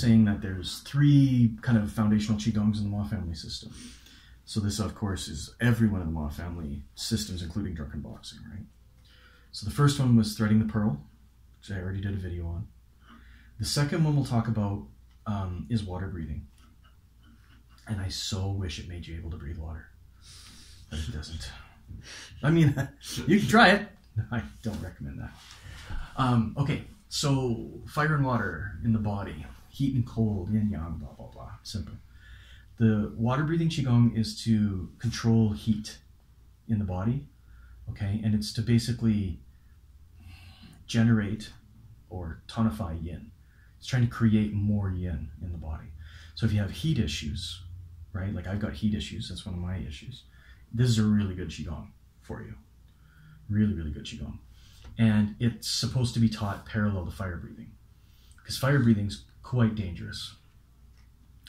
saying that there's 3 kind of foundational Qigongs in the Ma family system. So this, of course, is everyone in the Ma family systems, including Drunken boxing, right? So the first one was threading the pearl, which I already did a video on. The second one we'll talk about is water breathing. And I so wish it made you able to breathe water, but it doesn't. I mean, you can try it. I don't recommend that. Okay, so fire and water in the body, heat and cold, yin yang, blah, blah, blah. Simple. The water breathing Qigong is to control heat in the body, okay? And it's to basically generate or tonify yin. It's trying to create more yin in the body. So if you have heat issues, right? Like I've got heat issues, that's one of my issues. This is a really good Qigong for you. Really, really good Qigong. And it's supposed to be taught parallel to fire breathing, because fire breathing is quite dangerous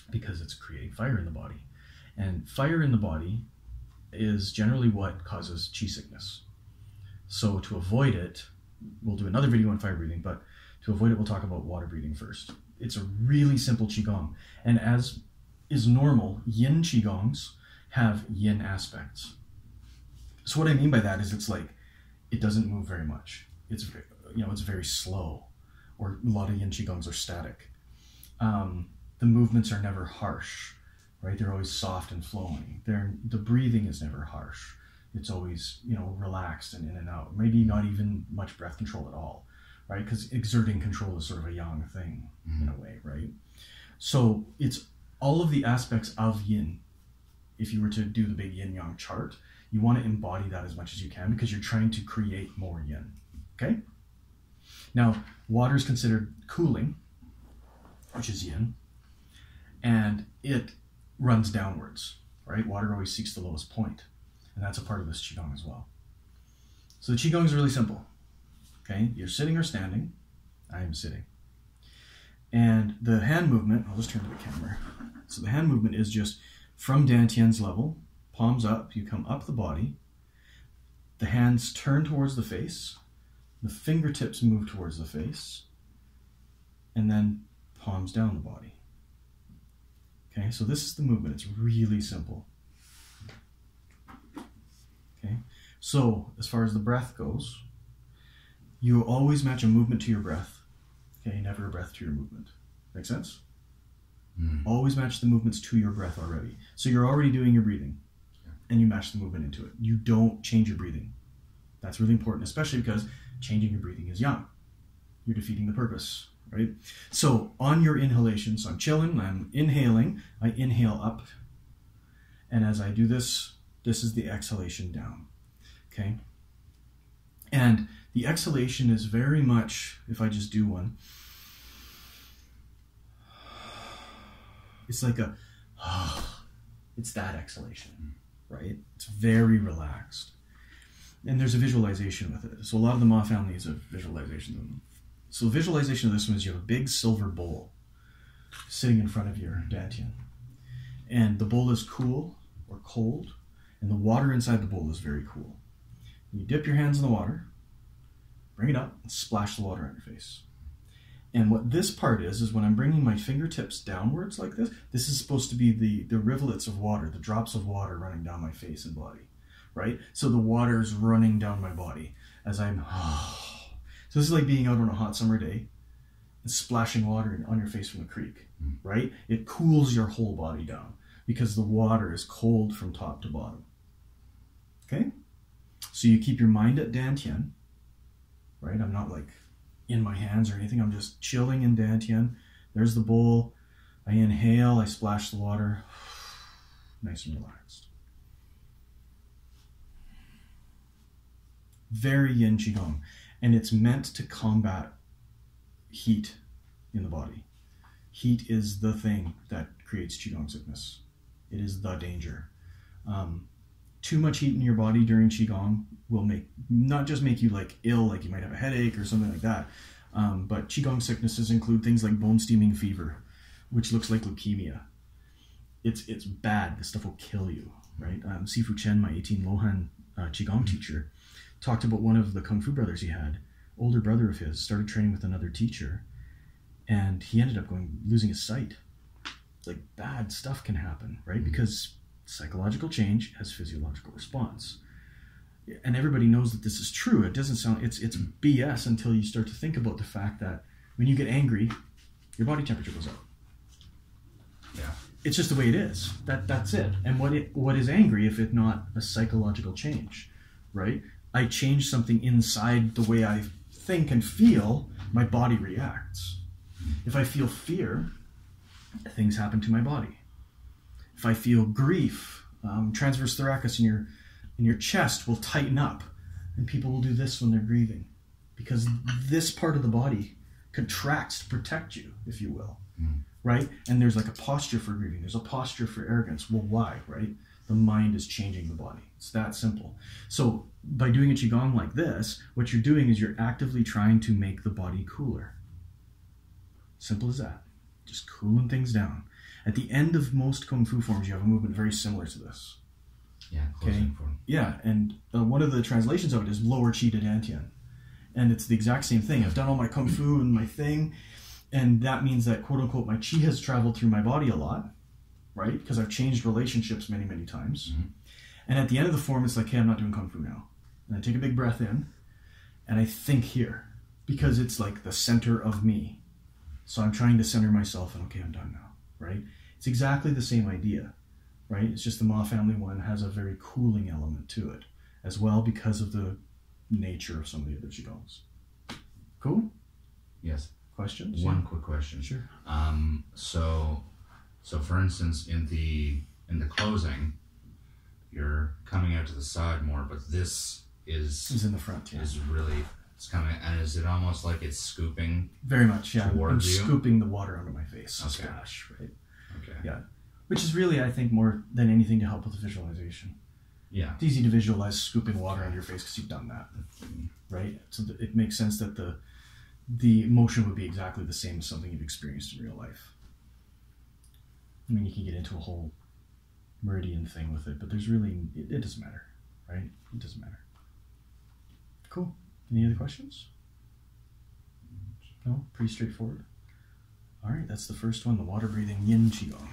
because it's creating fire in the body. And fire in the body is generally what causes chi sickness. So to avoid it, we'll do another video on fire breathing, but to avoid it, we'll talk about water breathing first. It's a really simple Qigong. And as is normal, yin Qigongs have yin aspects. So what I mean by that is it's like, it doesn't move very much. It's, you know, it's very slow, or a lot of yin Qigongs are static. The movements are never harsh, right? They're always soft and flowing. The breathing is never harsh. It's always, you know, relaxed and in and out. Maybe not even much breath control at all, right? Because exerting control is sort of a yang thing in a way, right? So it's all of the aspects of yin. If you were to do the big yin yang chart, you want to embody that as much as you can because you're trying to create more yin, okay? Now, water is considered cooling, which is yin, and it runs downwards, right? Water always seeks the lowest point, and that's a part of this Qigong as well. So the Qigong is really simple, okay? You're sitting or standing. I am sitting. And the hand movement, I'll just turn to the camera. So the hand movement is just from Dantian's level, palms up, you come up the body, the hands turn towards the face, the fingertips move towards the face, and then palms down the body. Okay, so this is the movement. It's really simple. Okay, so as far as the breath goes, you always match a movement to your breath. Okay, never a breath to your movement. Make sense? Always match the movements to your breath already. So you're already doing your breathing, and you match the movement into it. You don't change your breathing. That's really important, especially because changing your breathing is yang. You're defeating the purpose, right? So on your inhalations, I'm chilling, I'm inhaling, I inhale up. And as I do this, this is the exhalation down, okay? And the exhalation is very much, if I just do one, it's like a, it's that exhalation, right? It's very relaxed. And there's a visualization with it. So a lot of the Ma families have visualizations of them. So the visualization of this one is you have a big silver bowl sitting in front of your dantian. And the bowl is cool or cold, and the water inside the bowl is very cool. You dip your hands in the water, bring it up, and splash the water on your face. And what this part is when I'm bringing my fingertips downwards like this, this is supposed to be the rivulets of water, the drops of water running down my face and body, right? So the water is running down my body as I'm, so this is like being out on a hot summer day and splashing water on your face from the creek, right? It cools your whole body down because the water is cold from top to bottom, okay? So you keep your mind at dantian, right? I'm not like in my hands or anything. I'm just chilling in dantian. There's the bowl. I inhale, I splash the water. Nice and relaxed. Very yin qigong. And it's meant to combat heat in the body. Heat is the thing that creates qigong sickness. It is the danger. Too much heat in your body during qigong will not just make you like ill, like you might have a headache or something like that, but qigong sicknesses include things like bone steaming fever, which looks like leukemia. It's bad. This stuff will kill you, right? Sifu Chen, my 18 Lohan qigong teacher, talked about one of the Kung Fu brothers he had. Older brother of his started training with another teacher, and he ended up losing his sight. Like, bad stuff can happen, right? Because psychological change has physiological response. And everybody knows that this is true. It doesn't sound, it's BS until you start to think about the fact that when you get angry, your body temperature goes up. Yeah. It's just the way it is. That's it. And what is angry if it's not a psychological change, right? I change something inside the way I think and feel, my body reacts. If I feel fear, things happen to my body. If I feel grief, transverse thoracic in your chest will tighten up, and people will do this when they're grieving, because this part of the body contracts to protect you, if you will, right? And there's like a posture for grieving. There's a posture for arrogance. Well, why, right? The mind is changing the body. It's that simple. So by doing a Qigong like this, what you're doing is you're actively trying to make the body cooler. Simple as that. Just cooling things down. At the end of most Kung Fu forms, you have a movement very similar to this. Yeah, closing form. Yeah, and one of the translations of it is lower Qi to Dantian. And it's the exact same thing. I've done all my Kung Fu and my thing, and that means that, quote unquote, my Qi has traveled through my body a lot, right? Because I've changed relationships many, many times. And at the end of the form, it's like, hey, I'm not doing Kung Fu now. And I take a big breath in, and I think here, because it's like the center of me. So I'm trying to center myself, and okay, I'm done now, right? It's exactly the same idea, right? It's just the Ma family one has a very cooling element to it as well, because of the nature of some of the other Qigongs. Cool? Yes. Questions? One quick question. Sure. So for instance, in the closing, you're coming out to the side more, but this is in the front, yeah. Is really, it's coming, and is it almost like it's scooping? Very much, yeah. I'm Towards you? scooping the water out of my face. Okay. Splash, right? Okay. Yeah. Which is really, I think, more than anything to help with the visualization. Yeah. It's easy to visualize scooping water out of your face because you've done that, right? So it makes sense that the motion would be exactly the same as something you've experienced in real life. I mean, you can get into a whole meridian thing with it, but there's really, it doesn't matter, right? It doesn't matter. Cool. Any other questions? No? Pretty straightforward. All right, that's the first one, the water breathing Yin Qigong.